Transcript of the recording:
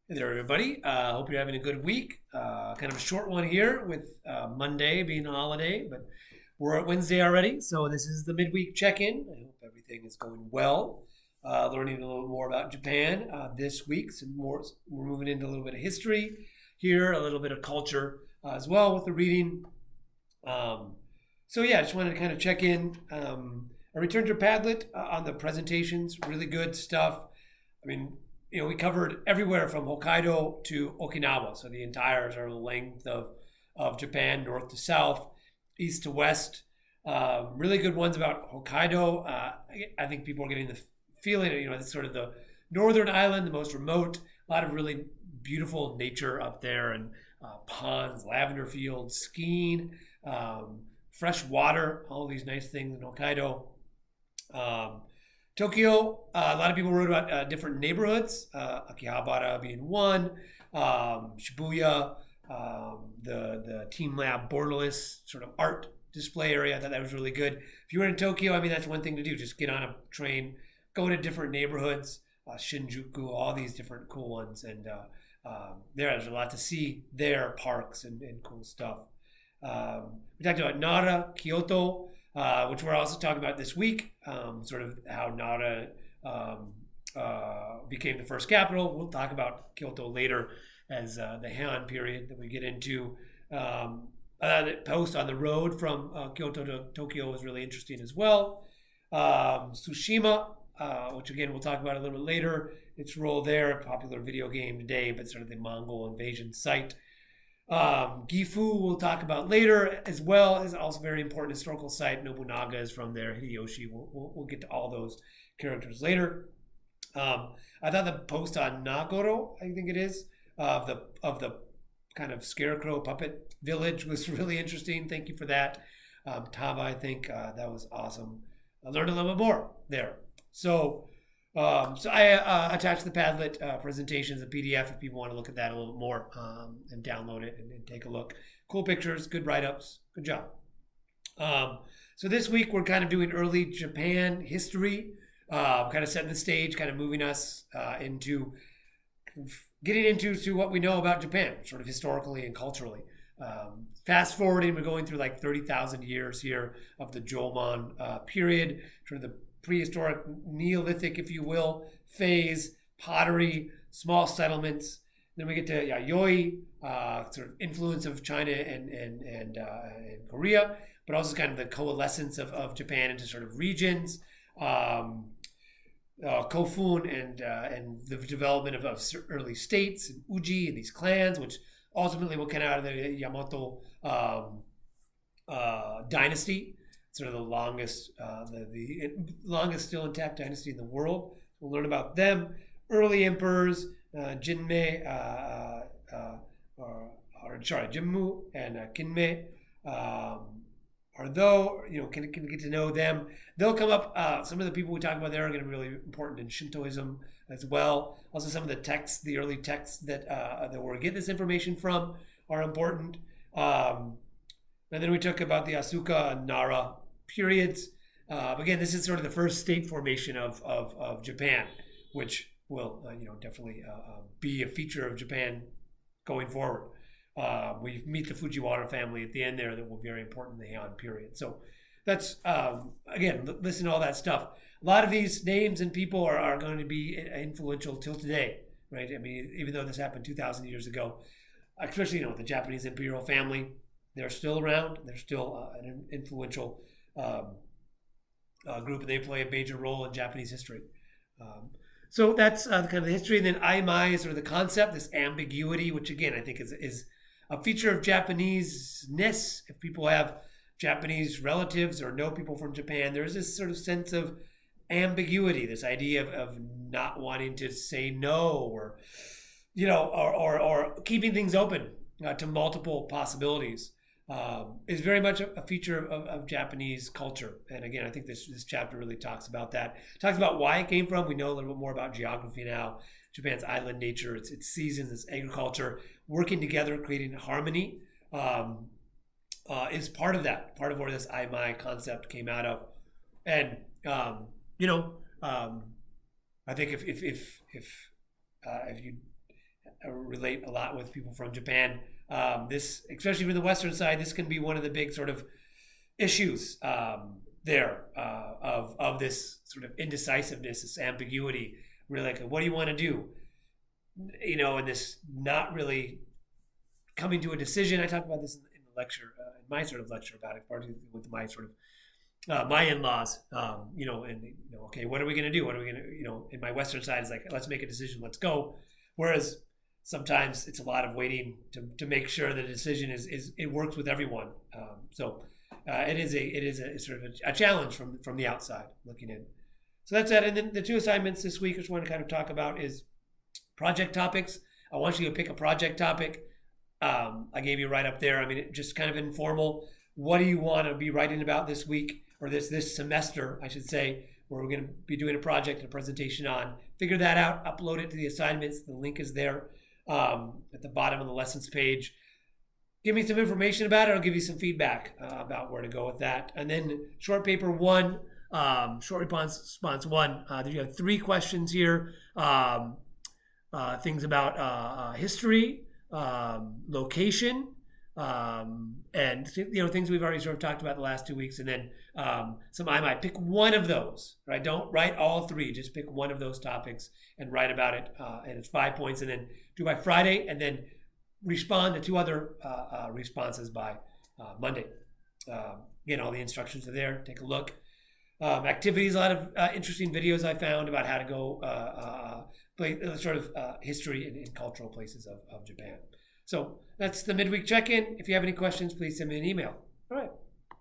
Hey there, everybody. Hope you're having a good week. Kind of a short one here with Monday being a holiday, but we're at Wednesday already. So this is the midweek check-in. I hope everything is going well. Learning a little more about Japan this week. Some more. We're moving into a little bit of history here, a little bit of culture as well with the reading. Um, so yeah, I just wanted to kind of check in. I returned your Padlet on the presentations. Really good stuff. I mean, we covered everywhere from Hokkaido to Okinawa, so the entire sort of length of Japan, north to south, east to west. Really good ones about Hokkaido. I think people are getting the feeling, it's sort of the northern island, the most remote. A lot of really beautiful nature up there, and ponds, lavender fields, skiing, fresh water, all these nice things in Hokkaido. Um, Tokyo, a lot of people wrote about different neighborhoods, Akihabara being one, Shibuya, the Team Lab borderless sort of art display area. I thought that was really good. If you were in Tokyo, I mean, that's one thing to do. Just get on a train, go to different neighborhoods, Shinjuku, all these different cool ones. And there's a lot to see there, parks and cool stuff. We talked about Nara, Kyoto, which we're also talking about this week, sort of how Nara became the first capital. We'll talk about Kyoto later as the Heian period that we get into. The post on the road from Kyoto to Tokyo was really interesting as well. Tsushima, which again we'll talk about a little bit later, its role there, a popular video game today, but sort of the Mongol invasion site. Gifu we'll talk about later as well, is also a very important historical site. Nobunaga is from there. Hideyoshi. We'll get to all those characters later. I thought the post on Nagoro, I think it is, of the kind of scarecrow puppet village was really interesting. Thank you for that, Tava. I think that was awesome. I learned a little bit more there. So I attached the Padlet presentations, a PDF, if people want to look at that a little bit more and download it and take a look. Cool pictures, good write-ups, good job. So this week we're kind of doing early Japan history, kind of setting the stage, kind of moving us into getting into what we know about Japan, sort of historically and culturally. Fast forwarding, we're going through like 30,000 years here of the Jomon period, sort of the prehistoric Neolithic, if you will, phase, pottery, small settlements. Then we get to Yayoi, sort of influence of China and Korea, but also kind of the coalescence of Japan into sort of regions. Kofun and the development of early states and Uji and these clans, which ultimately will come out of the Yamato dynasty, sort of the longest longest still intact dynasty in the world. We'll learn about them. Early emperors, Jinmei, Jimmu and Kinmei. Can get to know them. They'll come up. Some of the people we talk about there are going to be really important in Shintoism as well. Also, some of the texts, the early texts that we're getting this information from, are important. And then we talk about the Asuka and Nara periods. Again, this is sort of the first state formation of Japan, which will definitely be a feature of Japan going forward. We meet the Fujiwara family at the end there that will be very important in the Heian period. So that's, again, listen to all that stuff. A lot of these names and people are going to be influential till today, right? I mean, even though this happened 2,000 years ago, especially, the Japanese imperial family, they're still around. They're still an influential group, and they play a major role in Japanese history. So that's kind of the history. And then Aimai is sort of the concept, this ambiguity, which again I think is a feature of Japanese-ness. If people have Japanese relatives or know people from Japan, there's this sort of sense of ambiguity, this idea of not wanting to say no, or or keeping things open to multiple possibilities. Is very much a feature of Japanese culture. And again, I think this chapter really talks about that. Talks about why it came from. We know a little bit more about geography now. Japan's island nature, its seasons, its agriculture, working together, creating harmony, is part of that. Part of where this Aimai concept came out of. And I think if you relate a lot with people from Japan. This, especially from the Western side, this can be one of the big sort of issues there of this sort of indecisiveness, this ambiguity. Really, like, what do you want to do? And this not really coming to a decision. I talked about this in the lecture, in my sort of lecture about it, partly with my sort of my in-laws, okay, what are we going to do? What are we going to, in my Western side, it's like, let's make a decision, let's go. Whereas sometimes it's a lot of waiting to make sure the decision it works with everyone. It is a sort of a challenge from the outside looking in. So that's that. And then the 2 assignments this week, I just want to kind of talk about is project topics. I want you to pick a project topic. I gave you right up there. I mean, just kind of informal. What do you want to be writing about this week or this semester, I should say, where we're going to be doing a project and a presentation on? Figure that out, upload it to the assignments. The link is there at the bottom of the lessons page. Give me some information about it. I'll give you some feedback about where to go with that. And then short paper 1, short response 1. You have 3 questions here. Things about history, location, and things we've already sort of talked about the last 2 weeks, and then I might pick one of those, right? Don't write all 3, just pick one of those topics and write about it, and it's 5 points, and then do by Friday, and then respond to 2 other responses by Monday. Again, all the instructions are there. Take a look. Activities, a lot of interesting videos I found about how to go sort of history and cultural places of Japan. So that's the midweek check-in. If you have any questions, please send me an email. All right.